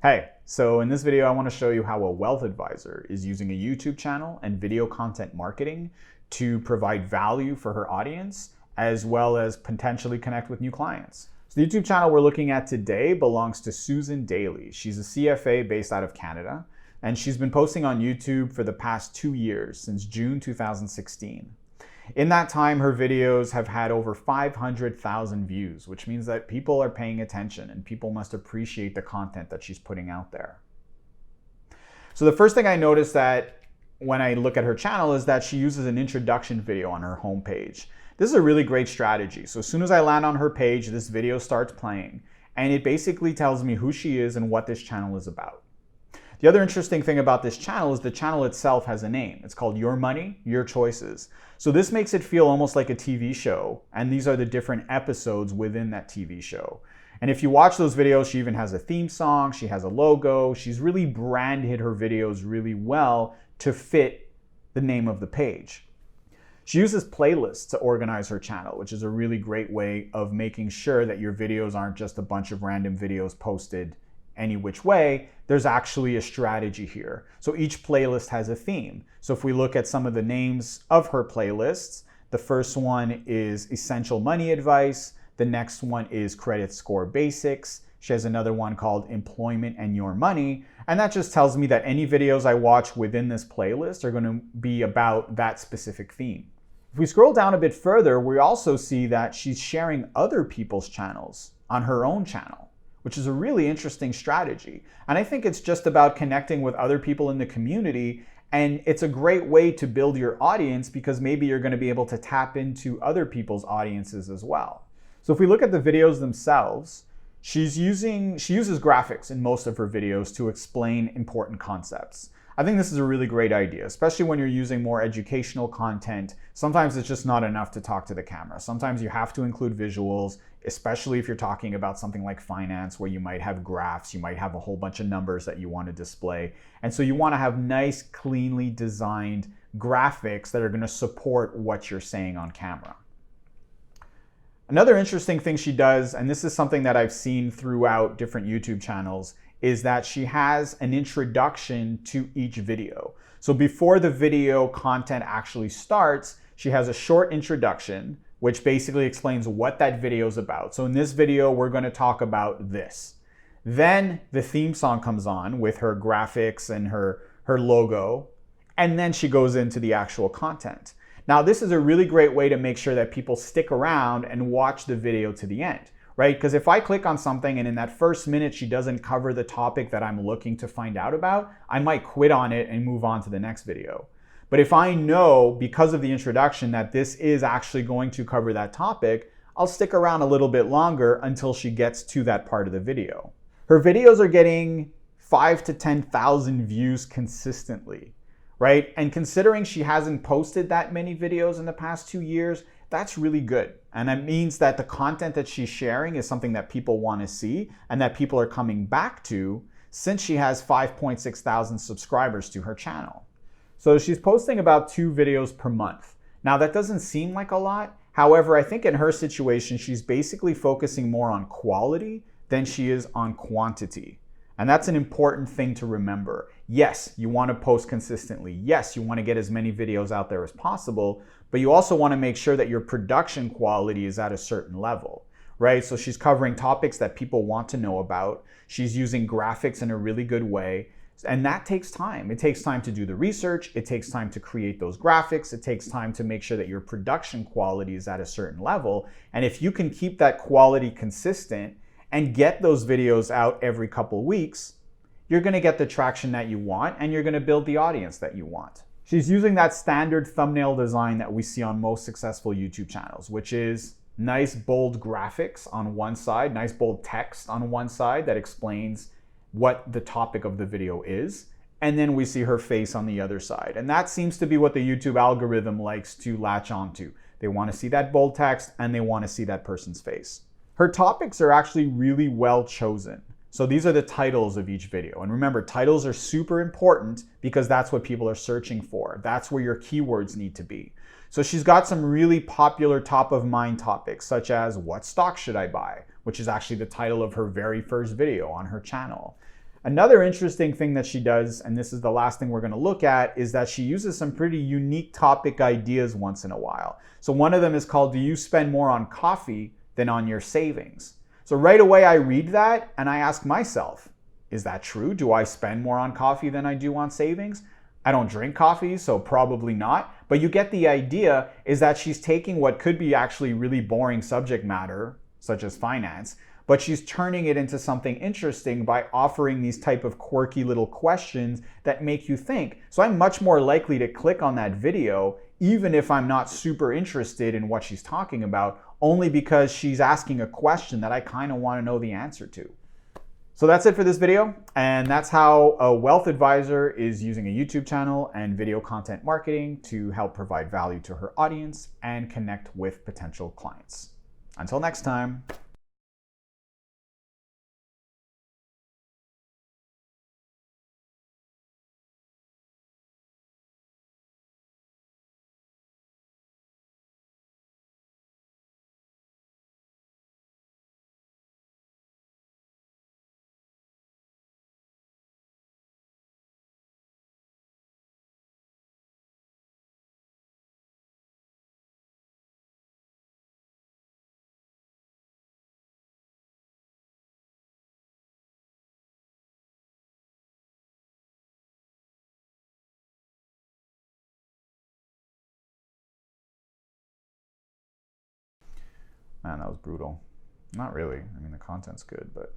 Hey, so in this video, I want to show you how a wealth advisor is using a YouTube channel and video content marketing to provide value for her audience, as well as potentially connect with new clients. So the YouTube channel we're looking at today belongs to Susan Daly. She's a CFA based out of Canada, and she's been posting on YouTube for the past 2 years, since June 2016. In that time, her videos have had over 500,000 views, which means that people are paying attention and people must appreciate the content that she's putting out there. So the first thing I noticed that when I look at her channel is that she uses an introduction video on her homepage. This is a really great strategy. So as soon as I land on her page, this video starts playing, and it basically tells me who she is and what this channel is about. The other interesting thing about this channel is the channel itself has a name. It's called Your Money, Your Choices. So this makes it feel almost like a TV show, and these are the different episodes within that TV show. And if you watch those videos, she even has a theme song, she has a logo, she's really branded her videos really well to fit the name of the page. She uses playlists to organize her channel, which is a really great way of making sure that your videos aren't just a bunch of random videos posted any which way. There's actually a strategy here. So each playlist has a theme. So if we look at some of the names of her playlists, the first one is Essential Money Advice. The next one is Credit Score Basics. She has another one called Employment and Your Money. And that just tells me that any videos I watch within this playlist are going to be about that specific theme. If we scroll down a bit further, we also see that she's sharing other people's channels on her own channel, which is a really interesting strategy. And I think it's just about connecting with other people in the community, and it's a great way to build your audience because maybe you're going to be able to tap into other people's audiences as well. So if we look at the videos themselves, she uses graphics in most of her videos to explain important concepts. I think this is a really great idea, especially when you're using more educational content. Sometimes it's just not enough to talk to the camera. Sometimes you have to include visuals, especially if you're talking about something like finance, where you might have graphs, you might have a whole bunch of numbers that you want to display. And so you want to have nice, cleanly designed graphics that are going to support what you're saying on camera. Another interesting thing she does, and this is something that I've seen throughout different YouTube channels, is that she has an introduction to each video. So before the video content actually starts, she has a short introduction, which basically explains what that video is about. So in this video, we're going to talk about this. Then the theme song comes on with her graphics and her logo, and then she goes into the actual content. Now, this is a really great way to make sure that people stick around and watch the video to the end, right? Because if I click on something and in that first minute she doesn't cover the topic that I'm looking to find out about, I might quit on it and move on to the next video. But if I know because of the introduction that this is actually going to cover that topic, I'll stick around a little bit longer until she gets to that part of the video. Her videos are getting 5,000 to 10,000 views consistently, right? And considering she hasn't posted that many videos in the past 2 years, that's really good. And that means that the content that she's sharing is something that people want to see and that people are coming back to, since she has 5.6 thousand subscribers to her channel. So she's posting about 2 videos per month. Now that doesn't seem like a lot. However, I think in her situation, she's basically focusing more on quality than she is on quantity. And that's an important thing to remember. Yes, you want to post consistently. Yes, you want to get as many videos out there as possible, but you also want to make sure that your production quality is at a certain level, right? So she's covering topics that people want to know about. She's using graphics in a really good way. And that takes time. It takes time to do the research. It takes time to create those graphics. It takes time to make sure that your production quality is at a certain level. And if you can keep that quality consistent and get those videos out every couple weeks, you're going to get the traction that you want and you're going to build the audience that you want. She's using that standard thumbnail design that we see on most successful YouTube channels, which is nice bold graphics on one side, nice bold text on one side that explains what the topic of the video is, and then we see her face on the other side. And that seems to be what the YouTube algorithm likes to latch onto. They want to see that bold text and they want to see that person's face. Her topics are actually really well chosen. So these are the titles of each video. And remember, titles are super important because that's what people are searching for. That's where your keywords need to be. So she's got some really popular top of mind topics, such as what stock should I buy, which is actually the title of her very first video on her channel. Another interesting thing that she does, and this is the last thing we're going to look at, is that she uses some pretty unique topic ideas once in a while. So one of them is called, do you spend more on coffee than on your savings? So right away I read that and I ask myself, is that true? Do I spend more on coffee than I do on savings? I don't drink coffee, so probably not. But you get the idea, is that she's taking what could be actually really boring subject matter, such as finance, but she's turning it into something interesting by offering these type of quirky little questions that make you think. So I'm much more likely to click on that video, even if I'm not super interested in what she's talking about, only because she's asking a question that I kind of want to know the answer to. So that's it for this video, and that's how a wealth advisor is using a YouTube channel and video content marketing to help provide value to her audience and connect with potential clients. Until next time. Man, that was brutal. Not really. I mean, the content's good, but